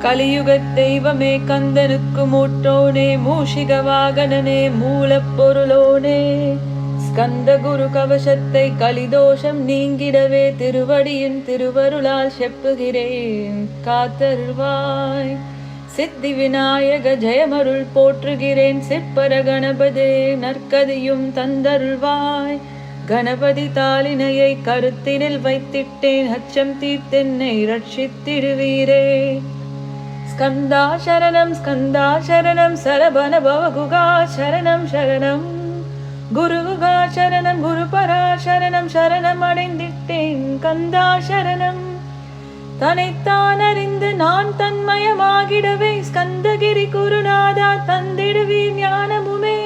கலியுகத் தெய்வமே கந்தனுக்கு மூட்டோனே மூஷிக வாகனனே மூலப்பொருளோனே ஸ்கந்த குரு கவசத்தை கலிதோஷம் நீங்கிடவே திருவடியின் திருவருளால் செப்புகிறேன் காத்தருள்வாய். சித்தி விநாயக ஜெயமருள் போற்றுகிறேன் சிற்பர கணபதே நற்கதியும் தந்தருள்வாய். கணபதி தாளினையை கருத்தினில் வைத்திட்டேன் அச்சம் தீர்த்தென்னை ரட்சித்திடுவீரே. ஸ்கந்தா சரணம் சரபண பவகுகா சரணம் சரணம் குருகுகா சரணம் குருபரா சரணம் சரணம் அடைந்திட்டேன் கந்தா சரணம். தன்னைத்தான் அறிந்து நான் தன்மயமாகிடவே ஸ்கந்தகிரி குருநாதா தந்திடுவீர் ஞானமுமே.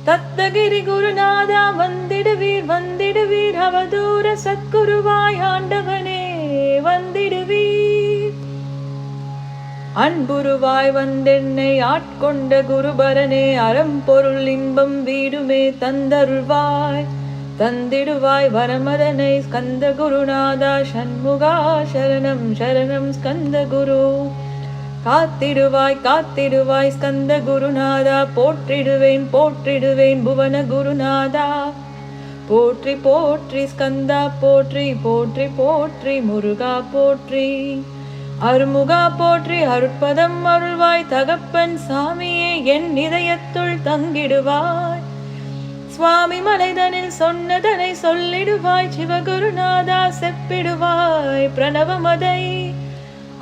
தத்தகிரி குருநாதா வந்திடுவீர் அவதூர சத்குருவாய் ஆண்டவனே வந்திடுவீர். அன்புருவாய் வந்தென்னை ஆட்கொண்ட குருபரனே அறம்பொருள் இன்பம் வீடுமே தந்தருள்வாய். தந்திடுவாய் வரமதனை ஸ்கந்த குருநாதா சண்முகா சரணம் சரணம் ஸ்கந்த குரு. காத்திடுவாய் ஸ்கந்த குருநாதா போற்றிடுவேன் புவன குருநாதா. போற்றி போற்றி ஸ்கந்தா போற்றி முருகா போற்றி. அருமுகா போற்றி அருட்பதம் அருள்வாய் தகப்பன் சாமியே என் இதயத்துள் தங்கிடுவாய். சுவாமி மலைதனில் சொன்னதனை சொல்லிடுவாய் சிவகுருநாதா செப்பிடுவாய் பிரணவமதை.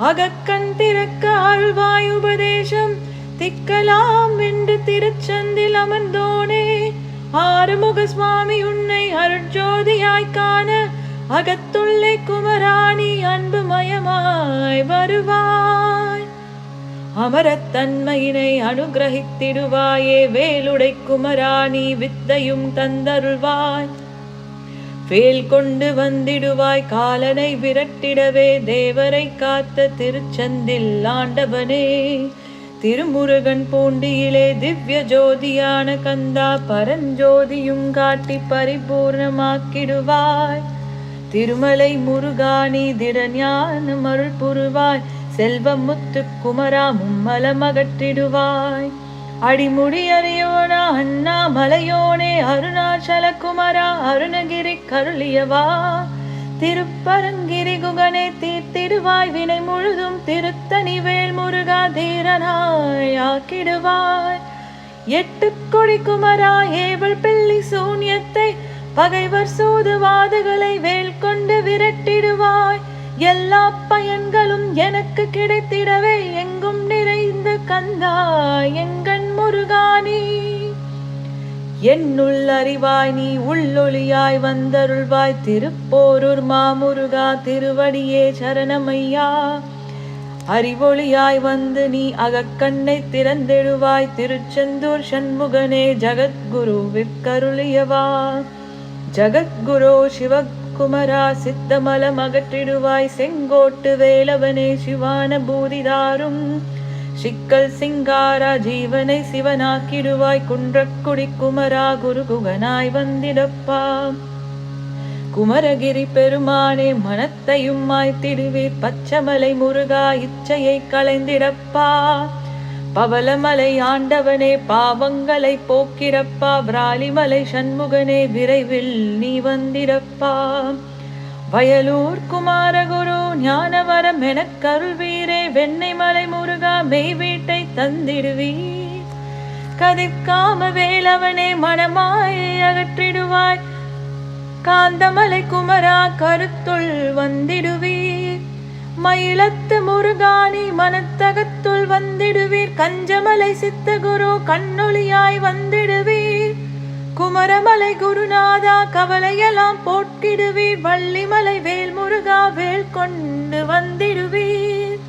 அகக்கண் திறக்க அருள்வாய் உபதேசம் திக்கலாம் என்று திருச்சந்தில் அமர்ந்தோனே. ஆறுமுக சுவாமி உன்னை அருட்ஜோதியாய் காண அகத்துள்ளே குமராணி அன்பு மயமாய் வருவாய். அமரத்தன்மையினை அனுகிரகித்திடுவாயே வேலுடை குமராணி வித்தையும் தந்தருள்வாய். வேல் கொண்டு வந்திடுவாய் காலனை விரட்டிடவே தேவரை காத்த திருச்சந்தில் ஆண்டவனே. திருமுருகன் பூண்டியிலே திவ்ய ஜோதியான கந்தா பரஞ்சோதியும் காட்டி பரிபூர்ணமாக்கிடுவாய். திருமலை முருகானி திடஞான அருள் புரிவாய் செல்வம் முத்து குமரா மும்மலமகற்றிடுவாய். அடிமுடி அறியோனா அண்ணாமலையோனே அருணாச்சல குமரா அருணகிரி கருளியவா. திருப்பரங்கிரி குகனே தீர்த்திடுவாய் வினை முழுதும் திருத்தணி வேல் முருகா தீரனாய் ஆக்கிடுவாய். எட்டு கொடி குமரா ஏவல் பிள்ளி சூன்யத்தை பகைவர் சூதுவாதுகளை வேல் கொண்டு விரட்டிடுவாய். எல்லா பயன்களும் எனக்கு கிடைத்திடவே எங்கும் நிறைந்த கந்தா எங்கண் முருகானி. என்னுள் அறிவாய் நீ உள்ளொளியாய் வந்தருள்வாய் திருப்போரூர் மாமுருகா திருவடியே சரணமையா. அறிவொளியாய் வந்து நீ அகக்கண்ணை திறந்திடுவாய் திருச்செந்தூர் சண்முகனே ஜகத்குரு விற்கருளியவா. ஜகத்குரு சிவகுமரா சித்தமலம் அகற்றிடுவாய் செங்கோட்டு வேலவனே சிவான பூதிதாரும். சிக்கல் சிங்காரா ஜீவனை சிவனாக்கிடுவாய் குன்றக்குடி குமரா குருகுகனாய் வந்திடப்பா. குமரகிரி பெருமானே மனத்தையும் மாய்த்திடுவீர் பச்சமலை முருகா இச்சையை களைந்திடப்பா. பவளமலை ஆண்டவனே பாவங்களை போக்கிடப்பா. விராலிமலை சண்முகனே விரைவில் நீ வந்திடப்பா. வயலூர் குமாரகுரு ஞானவரம் எனக்கருள்வீரே வெண்ணெய்மலை முருகா மெய் வீட்டை தந்திடுவீர். கதிர்காம வேலவனே மனமாய் அகற்றிடுவாய் காந்தமலை குமரா கருத்துள் வந்திடுவீர். மயிலத்து முருகானி மனத்தகத்துள் வந்திடுவீர். கஞ்சமலை சித்தகுரு கண்ணொளியாய் வந்திடுவீர். குமரமலை குருநாதா கவலையெல்லாம் போக்கிடுவீர். வள்ளிமலை வேல் முருகா வேல் கொண்டு வந்திடுவீர்.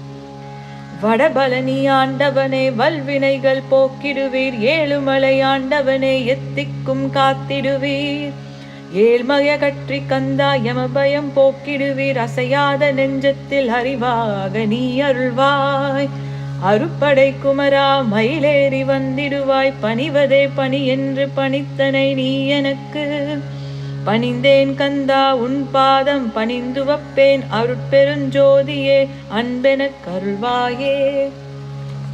வடபழனி ஆண்டவனே வல்வினைகள் போக்கிடுவீர். ஏழுமலை ஆண்டவனே எத்திக்கும் காத்திடுவீர். ஏழ்மய கற்றி கந்தா யமபயம் போக்கிடுவீர். அசையாத நெஞ்சத்தில் அறிவாக நீ அருள்வாய். அருப்படை குமரா மயிலேறி வந்திடுவாய் பணிவதே பணி என்று பணித்தனை நீ எனக்கு. பணிந்தேன் கந்தா உன் பாதம் பணிந்து வப்பேன் அருட்பெருஞ்சோதியே அன்பெனக் கருள்வாயே.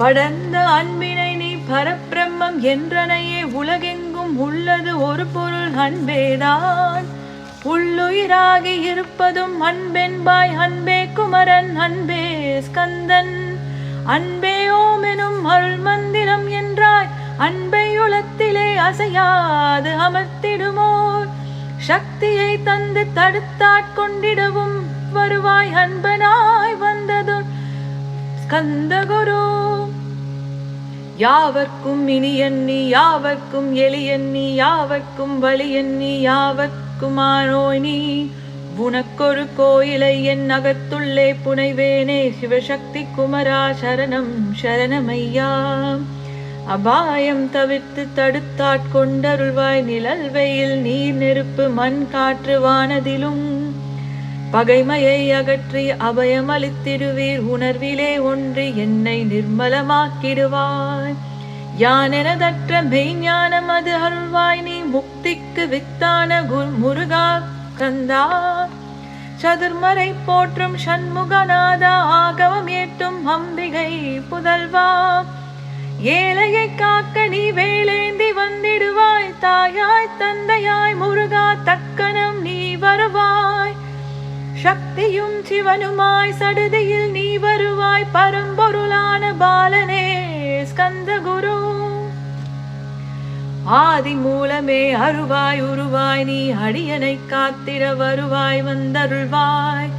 படர்ந்த அன்பினை நீ பரபிரம்மம் என்றனையே உலகெங்கும் உள்ளது ஒரு பொருள் அன்பேதான். உள்ளுயிராகி இருப்பதும் அன்பென்பாய் அன்பே குமரன் அன்பே ஸ்கந்தன். அன்பே ஓமெனும் அருள் மந்திரம் என்றாய் அன்பை உளத்திலே அசையாது அமர்த்திடுமோர் சக்தியை தந்து தடுத்தாட்கொண்டிடவும் வருவாய் அன்பனாய் வந்தது ஸ்கந்தகுரு. யாவர்க்கும் இனியன்னி யாவர்க்கும் எளியன்னி யாவர்க்கும் வலியன்னி யாவர்க்குமானோய் நீ. உனக்கொரு கோயிலை என் அகத்துள்ளே புனைவேனே சிவசக்தி குமரா சரணம் சரணமையா. அபாயம் தவிர்த்து தடுத்தாட்கொண்டருள்வாய் நிழல் வெயில் நீர் நெருப்பு மண் காற்று வானதிலும். பகைமையை அகற்றி அபயமளித்திடுவீர் உணர்விலே ஒன்றி என்னை நிர்மலமாக்கிடுவாய். யானெனதற்ற மெய்ஞானம் அது அருள்வாய் நீ முக்திக்கு வித்தான முருகா கந்தா. சதுர்மறை போற்றும் சண்முகநாதா ஆகவம் ஏற்றும் அம்பிகை புதல்வா. ஏழையை காக்க நீ வேலேந்தி வந்திடுவாய் தாயாய் தந்தையாய் முருகா தக்கனம் நீ வருவாய். சக்தியும் சிவனுமாய் சடுதியில் நீ வருவாய் பரம்பொருளான பாலனே ஸ்கந்தகுரு. ஆதி மூலமே அருவாய் உருவாய் நீ அடியனை காத்திட வருவாய் வந்தருள்வாய்.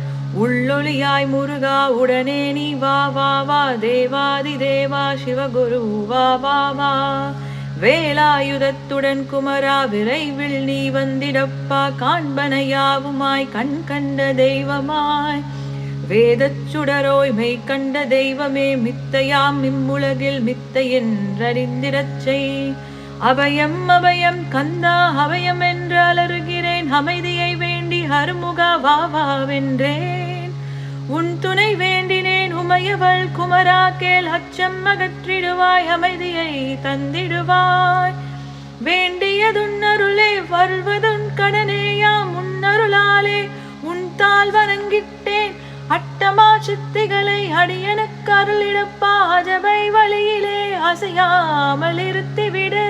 உள்ளொளியாய் முருகா உடனே நீ வா வா வா தேவாதி தேவா சிவகுரு வா வா வா. வேலாயுதத்துடன் குமரா விரைவில் நீ வந்திடப்பா காண்பனையாவுமாய் கண் கண்ட தெய்வமாய். வேதச் சுடரோய் மெய் கண்ட தெய்வமே மித்தையாம் இம்முலகில் மித்தை என்றறிந்திடச் செய். அபயம் அபயம் கந்தா அபயம் என்று அலறுகிறேன் அமைதியை வேண்டி அருமுகா வா வா வென்றேன். உன் துணை வேண்டினேன் உமையவள் குமரா கேள் அச்சம் அகற்றிடுவாய் அமைதியை தந்திடுவாய். வேண்டியதுன்னருளே வருவதுன் கடனேயாம் உன்னருளாலே உன் தாள் வணங்கிட்டேன். அட்டமா சித்திகளை அடியனுக்கு அருளிடப்பா அஜபை வழியிலே அசையாமல் இருத்திவிடு.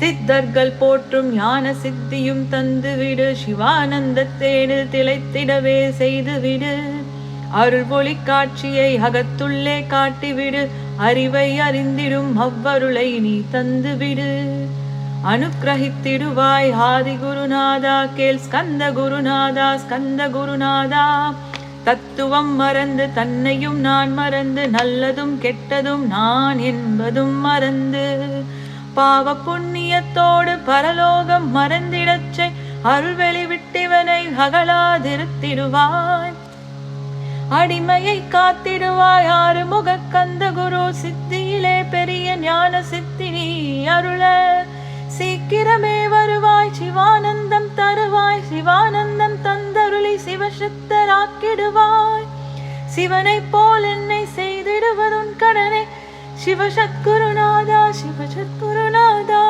சித்தர்கள் போற்றும் ஞான சித்தியும் தந்துவிடு சிவானந்த தேனில் திளைத்திடவே செய்துவிடு. அருள் ஒளி காட்சியை அகத்துள்ளே காட்டிவிடு அறிவை அறிந்திடும் அவ்வருளை நீ தந்துவிடு. அனுக்கிரகித்திடுவாய் ஆதி குருநாதா கேள் ஸ்கந்த குருநாதா ஸ்கந்த குருநாதா. தத்துவம் மறந்து தன்னையும் நான் மறந்து நல்லதும் கெட்டதும் நான் என்பதும் மறந்து பாவ புண்ணியத்தோடு பரலோகம் மறந்திடச்சை அருள் வெளிவிட்டிவனை அகலாதிருத்திடுவாய். அடிமையை காத்திடுவாய் ஆறுமுக கந்த குரு சித்தியிலே பெரிய ஞான சித்தி நீ அருள. சீக்கிரமே வருவாய் சிவானந்தம் தருவாய் சிவானந்தம் தந்தருளி சிவசக்தராக்கிடுவாய். சிவனை போல் என்னை செய்திடுவதுன் கடனே சிவசத்குருநாதா சிவசத்குருநாதா.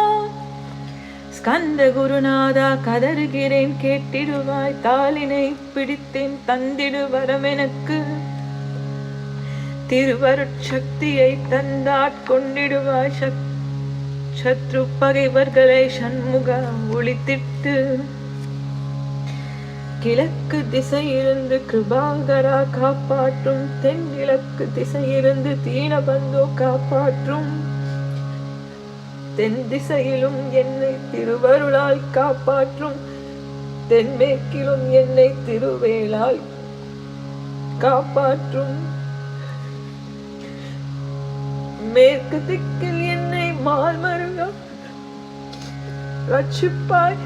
ஸ்கந்த குருநாதா கதறுகிறேன் கேட்டிடுவாய் தாளினை பிடித்தேன் தந்திடு வரம் எனக்கு. திருவருட்சக்தியை தந்தாட்கொண்டிடுவாய் சத்ரு பகைவர்களை சண்முக ஒளித்திட்டு. கிழக்கு திசையிலிருந்து கிருபாகரா காப்பாற்றும் தென்கிழக்கு திசையிலிருந்து தீனபந்தோ காப்பாற்றும். தென் திசையிலும் என்னை திருவருளால் காப்பாற்றும் தென்மேற்கிலும் என்னை திருவேளால் காப்பாற்றும். மேற்கு திக்கில் என்னை மால்மருகா ரட்சிப்பாய்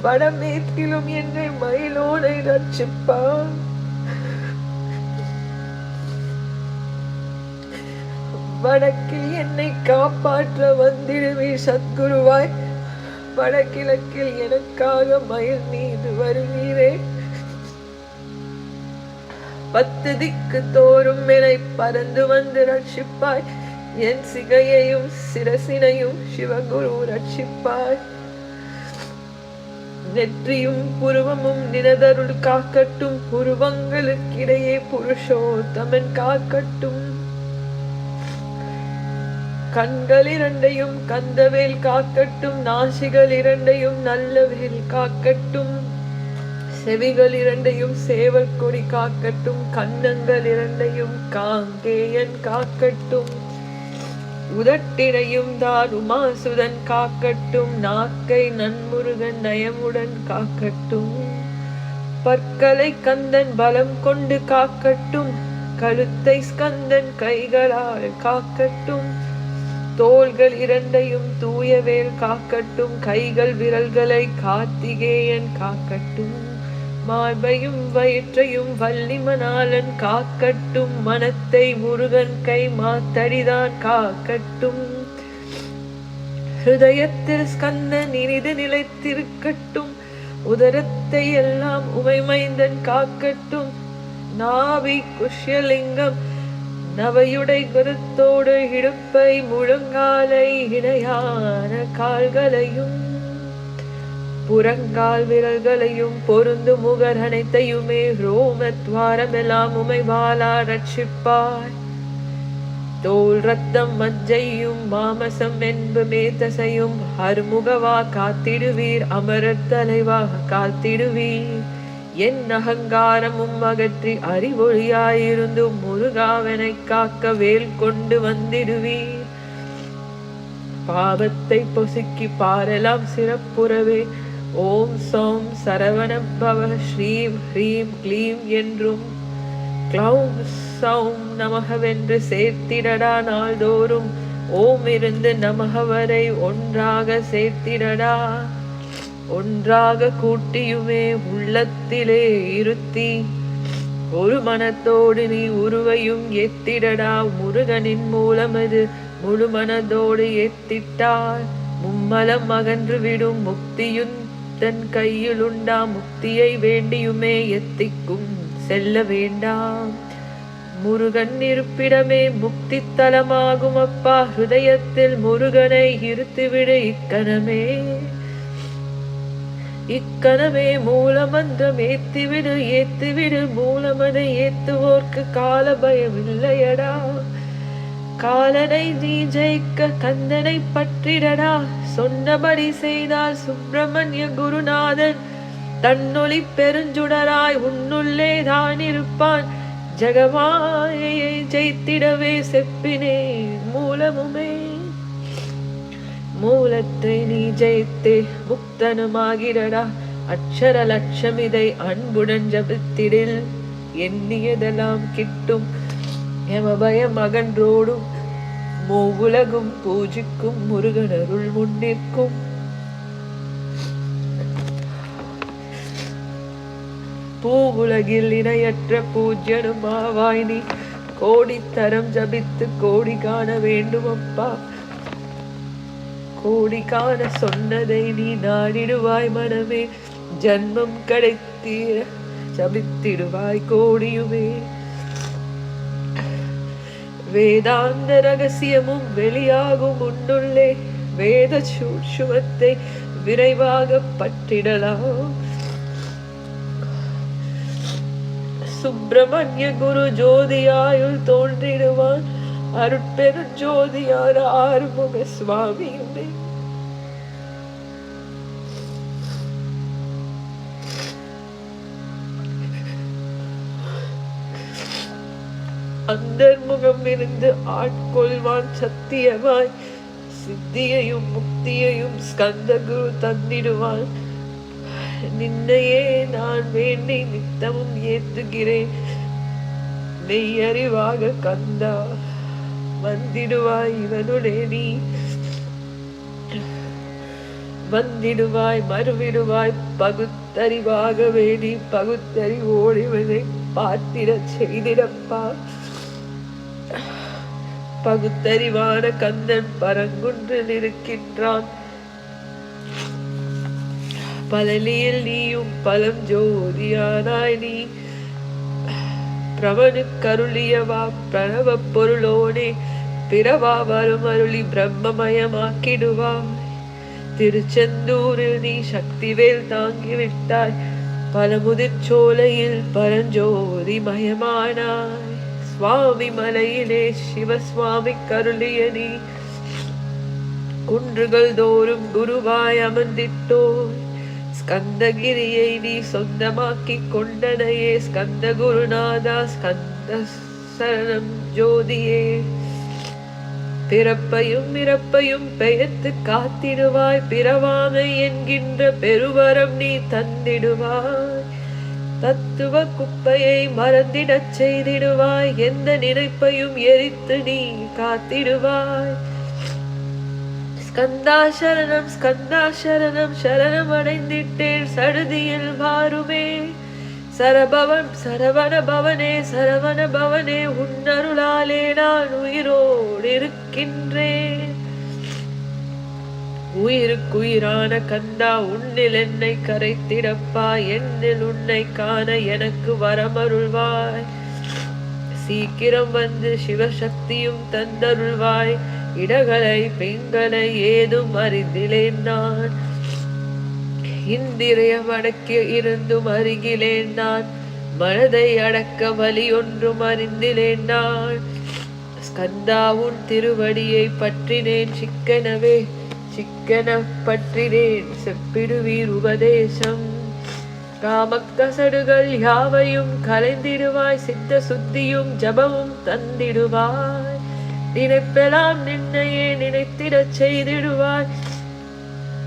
வடமேற்கிலும் என்னை மயிலோனை ரட்சிப்பாய். வடக்கில் என்னை காப்பாற்ற வந்திடுவே சத்குருவாய் வடகிழக்கில் எனக்காக மயில் மீது வருவீரே. 10 திக்கு தோறும் என்னை பறந்து வந்து ரட்சிப்பாய். என் சிகையையும் சிரசினையும் சிவகுரு ரட்சிப்பாய். நெற்றியும் புருவமும் நினதருள் காக்கட்டும், புருவங்களுக்கிடையே புருஷோத்தமன் காக்கட்டும். கண்கள் இரண்டையும் கந்தவேல் காக்கட்டும், நாசிகள் இரண்டையும் நல்லவேல் காக்கட்டும், செவிகள் இரண்டையும் சேவற்கொடி காக்கட்டும், கன்னங்கள் இரண்டையும் காங்கேயன் காக்கட்டும், உதட்டினையும் தான் உமாசுதன் காக்கட்டும், நாக்கை நன்முருகன் நயமுடன் காக்கட்டும், பற்களை கந்தன் பலம் கொண்டு காக்கட்டும், கழுத்தை ஸ்கந்தன் கைகளால் காக்கட்டும், தோள்கள் இரண்டையும் தூயவேல் காக்கட்டும், கைகள் விரல்களை கார்த்திகேயன் காக்கட்டும், மார்பையும் வயிற்றையும் வள்ளிமணாளன் காக்கட்டும், மனத்தை முருகன் கை மாத்தடிதான் காக்கட்டும், ஹிருதயத்தில் ஸ்கந்தன் இனிது நிலைத்திருக்கட்டும், உதரத்தை எல்லாம் உமைமைந்தன் காக்கட்டும், நாவி குஷ்யலிங்கம் நவையுடை கருத்தோடு இடுப்பை முழங்காலை இணையான கால்களையும் புறங்கால் விரல்களையும் பொருந்து முகர் அனைத்தையுமே ரோமத்வாரமெல்லாம் உமைவாலா ரட்சிப்பாய். தோல் ரத்தம் மஞ்சையும் மாமசம் என்பு மேத்தசையும் அருமுகவா காத்திடுவீர், அமரர் தலைவா காத்திடுவீர், என் அகங்காரமும் அகற்றி அறிவொழியாயிருந்தும் முருகாவனை காக்க வேல் கொண்டு வந்திடுவீர். பாவத்தை பொசுக்கி பாரெல்லாம் சிறப்புறவே ஓம் சோம் சரவணபவ ஸ்ரீம் ஹ்ரீம் க்ளீம் என்றும் க்ளௌம் சௌம் நமகவென்று சேர்த்திடடா. நாள்தோறும் ஓம் இருந்து நமக வரை ஒன்றாக சேர்த்திடடா. ஒன்றாக கூட்டியுமே உள்ளத்திலே இருத்தி ஒரு மனத்தோடு நீ உருவையும் ஏத்திடடா. முருகனின் மூலமது முழு மனதோடு ஏத்திட்டால் மும்மலம் அகன்று விடும். முக்தியுன் தன் கையில் உண்டா, முக்தியை வேண்டியுமே எத்திக்கும் செல்ல வேண்டாம். முருகன் இருப்பிடமே முக்தி தலமாகும் அப்பா. ஹிருதயத்தில் முருகனை இருத்துவிடு இக்கணமே. இக்கணமே மூலமந்திரம் ஏத்திவிடு ஏத்திவிடு. மூலமதை ஏத்துவோர்க்கு கால பயம் இல்லையடா. காலனை நீ ஜெயிக்க கந்தனை பற்றிடடா. சொன்னபடி செய்தால் சுப்பிரமணிய குருநாதன் தன்னொளி பெருஞ்சுடராய் உன்னுள்ளே தான் இருப்பான். ஜெகமாயை ஜெயித்திடவே செப்பினே மூலமுமே. மூலத்தை நீ ஜெயித்தே முக்தனுமாகிடடா. அக்ஷர லட்சமிதை அன்புடன் ஜபித்திடில் எண்ணியதெல்லாம் கிட்டும். எமபயம் அகன்றோடும் மூவுலகும் பூஜிக்கும் முருகனருள் முன்னிற்கும். பூவுலகில் இணையற்ற பூஜ்யனுமாவாய் நீ. கோடித்தரம் ஜபித்து கோடி காண வேண்டும் அப்பா. கோடி காண சொன்னதை நீ நாடிடுவாய் மனமே. ஜன்மம் கிடைத்தீர ஜபித்திடுவாய் கோடியுமே. வேதாந்த ரகசியமும் வெளியாகும் உன்னுள்ளே. வேத சூட்சுமத்தை விரைவாக பற்றிடலாம். சுப்பிரமணிய குரு ஜோதியாயுள் தோன்றிடுவான். அருட்பெரு ஜோதியான ஆறுமுக சுவாமியுமே. அந்தர்முகம் இருந்து ஆட்கொள்வான் சத்தியமாய். சித்தியையும் முக்தியையும் ஸ்கந்த குரு தந்திடுவான். நின்னையே நான் வேண்டி நித்தமும் ஏத்துகிறேன். மெய்யறிவாக கந்தா வந்திடுவாய் இவனுடைய நீ. வந்திடுவாய் மறுவிடுவாய் பகுத்தறிவாக வேண்டி. பகுத்தறிவோடு இவனை பார்த்திட செய்திடப்பா. பகுத்தறிவான கந்தன் பரங்குன்றில் இருக்கின்றான். பலலியில் நீயும் பலம் ஜோதியானாய் நீ. பிரமனு கருளியவா பிரணவ பொருளோனே. பிறவா வரும் அருளி பிரம்மமயமாக்கிடுவாய். திருச்செந்தூரில் நீ சக்திவேல் தாங்கிவிட்டாய், பலமுதிர் சோலையில் பரஞ்சோதி மயமானாய். சுவாமி மலையிலே சிவசுவாமி கருளிய நீ குன்றுகள் தோறும் குருவாய் அமர்ந்திட்டோய். ஸ்கந்தகிரியை நீ சொந்தமாக்கிக் கொண்டனையே ஸ்கந்த குருநாதா ஸ்கந்த சரணம் ஜோதியே. பிறப்பையும் இறப்பையும் பெயர்த்து காத்திடுவாய், பிறவாமை என்கின்ற பெருவரம் நீ தந்திடுவாய். தத்துவ குப்பையை மறந்திடச் செய்திடுவாய், எந்த நினைப்பையும் எரித்து நீ காத்திடுவாய். ஸ்கந்தா சரணம் ஸ்கந்தா சரணம் சரணம் அடைந்திட்டேன் சடுதியில் வாருமே. சரவண பவனே சரவண பவனே உன்னருளாலே நான் உயிரோடு இருக்கின்றேன். உயிருக்குயிரான கந்தா உன்னில் என்னை கரைத்திடப்பா, என்னில் உன்னை காண எனக்கு வரமருள்வாய். சீக்கிரம் வந்து சிவசக்தியும் தந்தருள்வாய். இடகளை பெண்களை ஏதும் அறிந்திலேன் நான், இந்திரியம் அடக்க இருந்தும் அருகிலேன் நான். மனதை அடக்க வழி ஒன்றும் அறிந்திலேன் நான். ஸ்கந்தா உன் திருவடியை பற்றினேன் சிக்கனவே சிக்கன பற்றினேன், செப்பிடுவீர் உபதேசம். காமக்கசடுகள் யாவையும் கலைந்திடுவாய், சித்த சுத்தியும் ஜபமும் தந்திடுவாய். நினைப்பெல்லாம் நின்னையே நினைத்திடச் செய்திடுவாய்.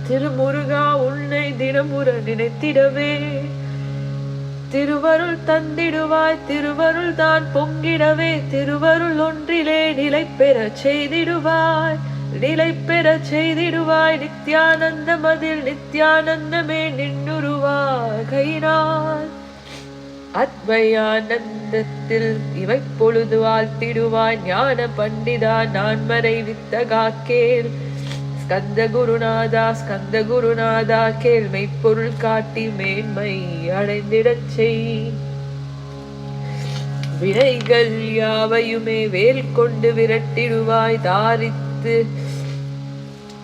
திருமுருகா உன்னை தினமுற நினைத்திடவே திருவருள் தந்திடுவாய். திருவருள் தான் பொங்கிடவே திருவருள் ஒன்றிலே நிலை பெற செய்திடுவாய். நிலை பெற செய்திடுவாய். நித்யானந்த மதில் நித்யானந்தமே நின்னுருவாகையினால். அத்வயானந்தத்தில் இவை பொழுது வாழ்த்திடுவாய். ஞான பண்டிதா நான் மறைவித்தகா கேள். ஸ்கந்த குருநாதா கேள்மை பொருள் காட்டி மேன்மை அடைந்திடச் செய். வினைகள் யாவையுமே வேல் கொண்டு விரட்டிடுவாய். தாரித்து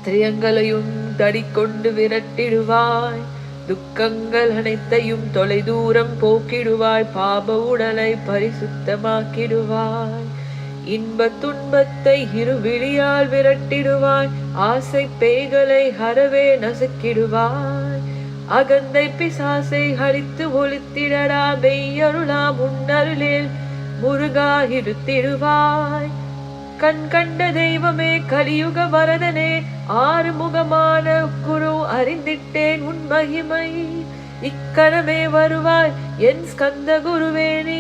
திரியங்களையும் தடிக்கொண்டு விரட்டிடுவாய். துக்கங்கள் அனைத்தையும் தொலை தூரம் போக்கிடுவாய். பாப உடலை பரிசுத்தமாக்கிடுவாய். இன்ப துன்பத்தை இருவிழியால் விரட்டிடுவாய். ஆசை பேய்களை அறவே நசுக்கிடுவாய். அகந்தை பிசாசை அழித்து ஒழித்திடடா மெய்யருளாம் உன்னருளில் முருகா இருத்திடுவாய். கண் கண்ட தெய்வமே கலியுக வரதனே ஆறுமுகமான குரு அறிந்திட்டேன் உன் மகிமை. இக்கணமே வருவாய் என் ஸ்கந்த குருவே, நீ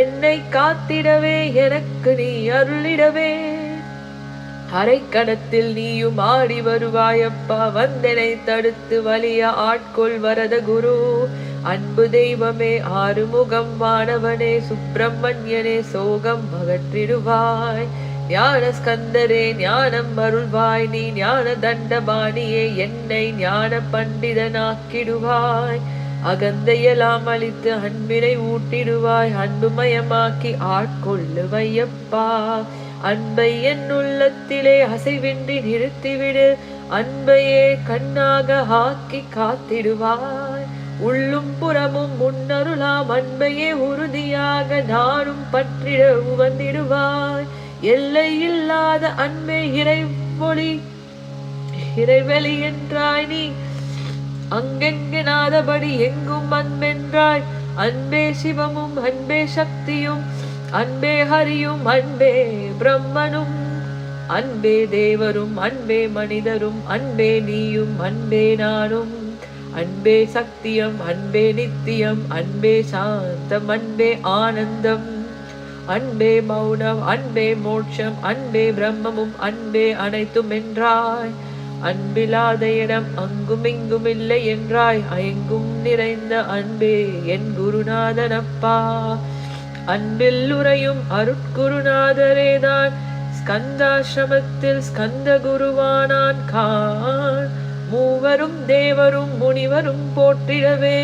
என்னை காத்திடவே எனக்கு நீ அருளிடவே. அரைக்கணத்தில் நீயும் ஆடி வருவாயப்பா, வந்தனை தடுத்து வலிய ஆட்கொள் வரத குரு. அன்பு தெய்வமே ஆறுமுகம் வானவனே சுப்பிரமணியனே சோகம் அகற்றிடுவாய். ஞான ஸ்கந்தரே ஞானம் அருள்வாய். நீ ஞான தண்டபாணியே என்னை ஞான பண்டிதனாக்கிடுவாய். அகந்தையெல்லாம் அழித்து அன்பினை ஊட்டிடுவாய். அன்புமயமாக்கி ஆட்கொள்ளுவையப்பா. அன்பை என் உள்ளத்திலே அசைவின்றி நிறுத்திவிடு. அன்பையே கண்ணாக ஆக்கி காத்திடுவாய். உள்ளும் புறமும் முன்னருளாம் அன்பையே உறுதியாக நானும் பற்றிட உவந்திடுவாய். எல்லை இல்லாத அன்பே இறைவொளி இறைவெளி என்றாய் நீ. அங்கெங்கனாதபடி எங்கும் அன்பென்றாய். அன்பே சிவமும் அன்பே சக்தியும் அன்பே ஹரியும் அன்பே பிரம்மனும் அன்பே தேவரும் அன்பே மனிதரும் அன்பே நீயும் அன்பே நானும். அன்பே சக்தியம் அன்பே நித்தியம் அன்பே சாந்தம் அன்பே ஆனந்தம் அன்பே மௌனம் அன்பே மோட்சம் அன்பே பிரம்மமும் அன்பே அனைத்தும் என்றாய். அன்பில்லாத இடம் அங்கும் இங்கும் இல்லை என்றாய். எங்கும் நிறைந்த அன்பே என் குருநாதனப்பா. அன்பில் உறையும் அருட்குருநாதரேதான் ஸ்கந்தாசிரமத்தில் ஸ்கந்த குருவானான் கான். மூவரும் தேவரும் முனிவரும் போற்றிடவே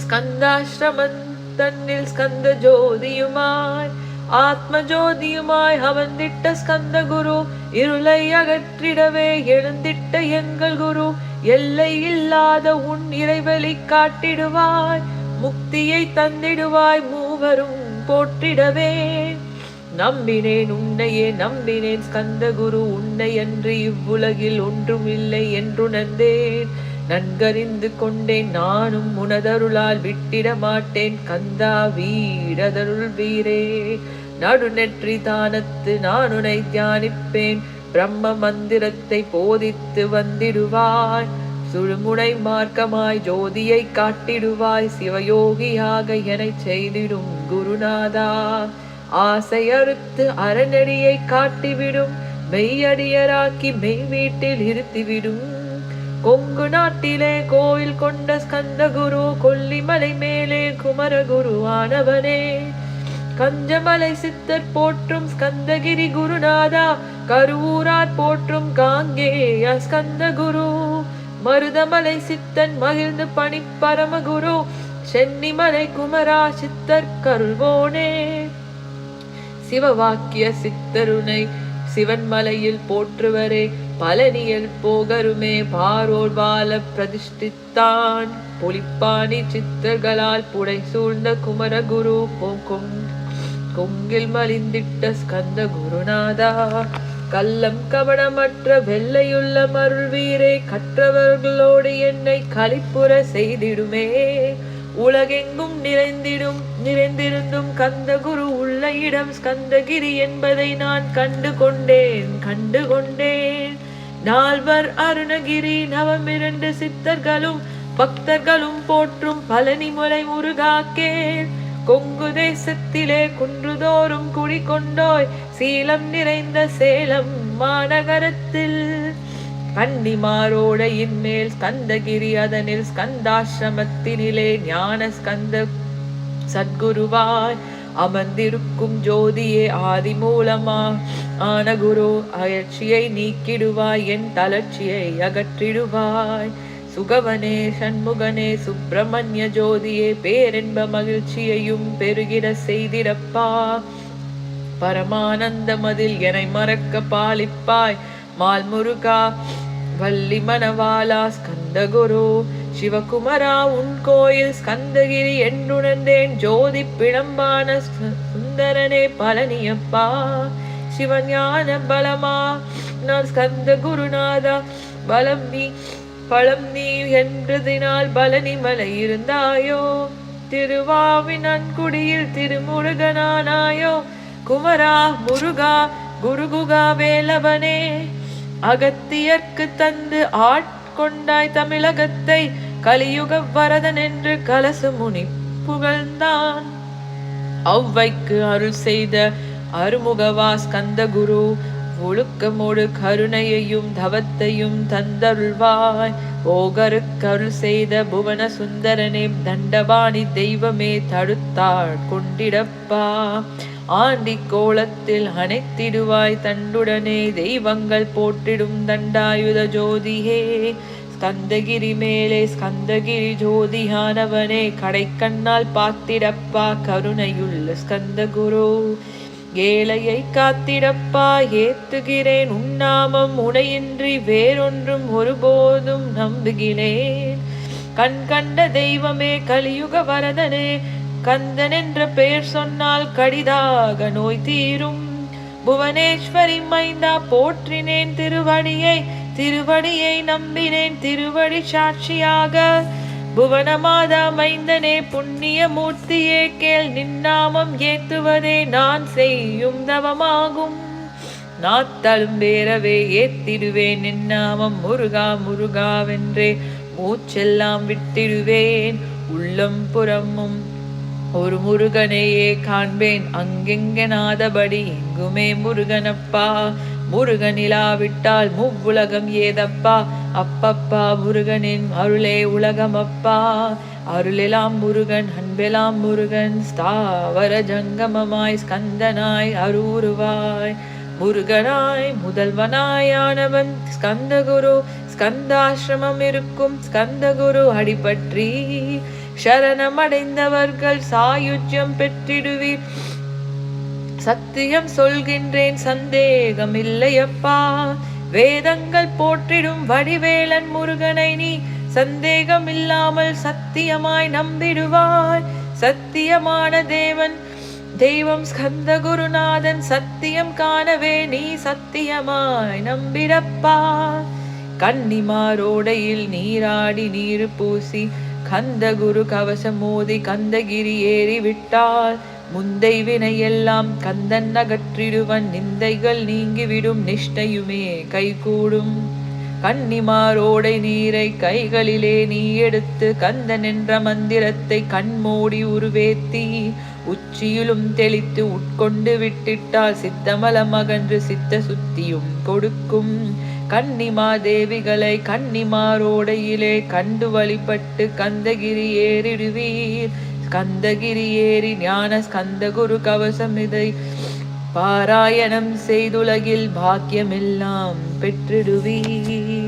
ஸ்கந்தாசிரமம் தன்னில் ஸ்கந்த ஜோதியுமாய் ஆத்ம ஜோதியுமாய் அவந்திட்ட ஸ்கந்த குரு, இருளை அகற்றிடவே எழுந்திட்ட எங்கள் குரு, எல்லை இல்லாத உன் இறைவெளி காட்டிடுவாய், முக்தியை தந்திடுவாய் மூவரும் போற்றிடவே. நம்பினேன் உன்னையே நம்பினேன் ஸ்கந்த குரு, உன்னை அன்று இவ்வுலகில் ஒன்றும் இல்லை என்றுணர்ந்தேன், நன்கறிந்து கொண்டேன் நானும் உனதருளால் விட்டிட மாட்டேன், கந்தா வீரதருள் வீரே. நடுநெற்றி தானத்து நான் உனை தியானிப்பேன், பிரம்ம மந்திரத்தை போதித்து வந்திடுவாய், சுழுமுனை மார்க்கமாய் ஜோதியை காட்டிடுவாய், சிவயோகியாக என செய்திடும் குருநாதா. ஆசை அறுத்து அறநெறியை காட்டிவிடும், மெய்யடியராக்கி மெய் வீட்டில் இருத்திவிடும், கொங்கு நாட்டிலே கோயில் கொண்ட ஸ்கந்த குரு, கொல்லிமலை மேலே குமரகுரு ஆனவனே. கஞ்சமலை சித்தர் போற்றும் ஸ்கந்தகிரி குருநாதா, கருவூரார் போற்றும் காங்கேய ஸ்கந்த குரு, மருதமலை சித்தன் மகிழ்ந்து பணி பரமகுரு, சென்னிமலை குமரா சித்தர் கருள்வோனே. சிவவாக்கிய சித்தருனை சிவன்மலையில் போற்றுவரே, பழனியில் போகருமே பாரோர் வாழ பிரதிஷ்டித்தான், பொலிப்பாணி சித்தர்களால் புடை சூழ்ந்த குமரகுரு, கொங்கில் மலிந்திட்ட ஸ்கந்த குருநாதா. கள்ளம் கவனமற்ற வெள்ளையுள்ள மருள் வீரே, கற்றவர்களோடு என்னை களிப்புற செய்திடுமே, உலகெங்கும் நிறைந்திருந்தும் கந்த குரு உள்ள இடம் ஸ்கந்தகிரி என்பதை நான் கண்டு கொண்டேன். நால்வர் அருணகிரி நவமிரண்டு சித்தர்களும் பக்தர்களும் போற்றும் பழனிமலை முருகாக்கே, கொங்கு தேசத்திலே குன்றுதோறும் குடிகொண்டோய், சீலம் நிறைந்த சேலம் மாநகரத்தில், கன்னிமாரோடையின் மேல் ஸ்கந்தகிரி அதனில் ஸ்கந்தாசிரமத்தினிலே ஞான ஸ்கந்த சத்குருவாய் அமர்ந்திருக்கும் ஜோதியே ஆதிமூலமா ஆன குரு, அயற்சியை நீக்கிடுவாய் என் தளர்ச்சியை அகற்றிடுவாய், சுகவனே சண்முகனே சுப்பிரமணிய ஜோதியே பேரென்ப மகிழ்ச்சியையும் பெருகிட செய்திடப்பா, பரமானந்த மதில் என்னை மறக்க பாலிப்பாய், மால்முருகா வள்ளி மணவாளா ஸ்கந்தகுரு, சிவகுமரா உன் கோயில் ஸ்கந்தகிரி என்றுணர்ந்தேன், ஜோதி பிழம்பான சுந்தரனே பழனியப்பா, சிவஞான பலமா நான் ஸ்கந்த குருநாதா, பழம் நீ என்றதினால் பழனி மலை இருந்தாயோ, திருவாவின் நன்குடியில் திருமுருகனானாயோ, குமரா முருகா குருகுகா வேலவனே, அகத்தியர்க்கு தந்து ஆட்கொண்டாய் தமிழகத்தை, கலியுக வரதன் என்று கலசு முனி புகழ்ந்தான், ஔவைக்கு அருள் செய்த அருமுகவா ஸ்கந்த குரு, ஒழுக்கமோடு கருணையையும் தவத்தையும் தந்தருள்வாய், ஓகருக்கருள் செய்த புவன சுந்தரனே தண்டபாணி தெய்வமே தடுத்தாள் கொண்டிடப்பா, ஆண்டி கோலத்தில் அணைத்திடுவாய் தண்டுடனே, தெய்வங்கள் போற்றிடும் தண்டாயுத ஜோதியே, ஸ்கந்தகிரி மேலே ஸ்கந்தகிரி ஜோதியானவனே, கடைக்கண்ணால் பார்த்திடப்பா கருணையுள்ள ஸ்கந்த குரு, ஏழையை காத்திடப்பா ஏத்துகிறேன் உன்னாமம், உனையின்றி வேறொன்றும் ஒருபோதும் நம்புகிறேன், கண் கண்ட தெய்வமே கலியுக வரதனே, கந்தன் என்ற பெயர் சொன்னால் கடிதாக நோய் தீரும், புவனேஸ்வரி மைந்தா போற்றினேன் திருவடியை நம்பினேன் திருவடி சாட்சியாக, புவனமாதா மைந்தனே புண்ணிய மூர்த்தியே கேள், நின்னாமம் ஏத்துவதே நான் செய்யும் தவமாகும், நாத்தலும் வேறவே ஏத்திடுவேன் நின்னாமம், முருகா முருகாவென்றே மூச்செல்லாம் விட்டிடுவேன், உள்ளம் புறமும் ஒரு முருகனையே காண்பேன், அங்கெங்கனாதபடி எங்குமே முருகனப்பா, முருகனிலாவிட்டால் மூவுலகம் ஏதப்பா, அப்பப்பா முருகனின் அருளே உலகமப்பா, அருளெல்லாம் முருகன் அன்பெல்லாம் முருகன், ஸ்தாவர ஜங்கமமாய் ஸ்கந்தனாய் அரூருவாய், முருகனாய் முதல்வனாயானவன் ஸ்கந்தகுரு, ஸ்கந்தாசிரமம் இருக்கும் ஸ்கந்தகுரு அடிபற்றி சரணமடைந்தவர்கள் சாயுஜ்யம் பெற்றிடுவீர், சத்தியம் சொல்கின்றேன் சந்தேகம் இல்லையப்பா. வேதங்கள் போற்றிடும் வடிவேலன் முருகனை நீ சந்தேகம் இல்லாமல் சத்தியமாய் நம்பிடுவாய். சத்தியமான தெய்வம் ஸ்கந்த குருநாதன் சத்தியம் காணவே நீ சத்தியமாய் நம்பிடப்பா. கன்னிமாரோடையில் நீராடி நீர் பூசி கந்த குரு கவசம் மோதி கந்தகிரி ஏறி விட்டால் முந்தை வினையெல்லாம் கந்தன் அகற்றிடுவன். நிந்தைகள் நீங்கிவிடும் நிஷ்டையுமே கைகூடும். கன்னிமாரோடை நீரை கைகளிலே நீ எடுத்து கந்தன் என்ற மந்திரத்தை கண்மூடி உருவேத்தி உச்சியிலும் தெளித்து உட்கொண்டு விட்டிட்டால் சித்தமலம் அகன்று சித்த சுத்தியும் கொடுக்கும். கன்னிமாதேவிகளை கன்னிமாரோடையிலே கண்டு வழிபட்டு கந்தகிரி ஏறிடுவீர். கந்தகிரி ஏறி ஞான ஸ்கந்த குரு கவசம் இதை பாராயணம் செய்துலகில் பாக்கியமெல்லாம் பெற்றிடுவீர்.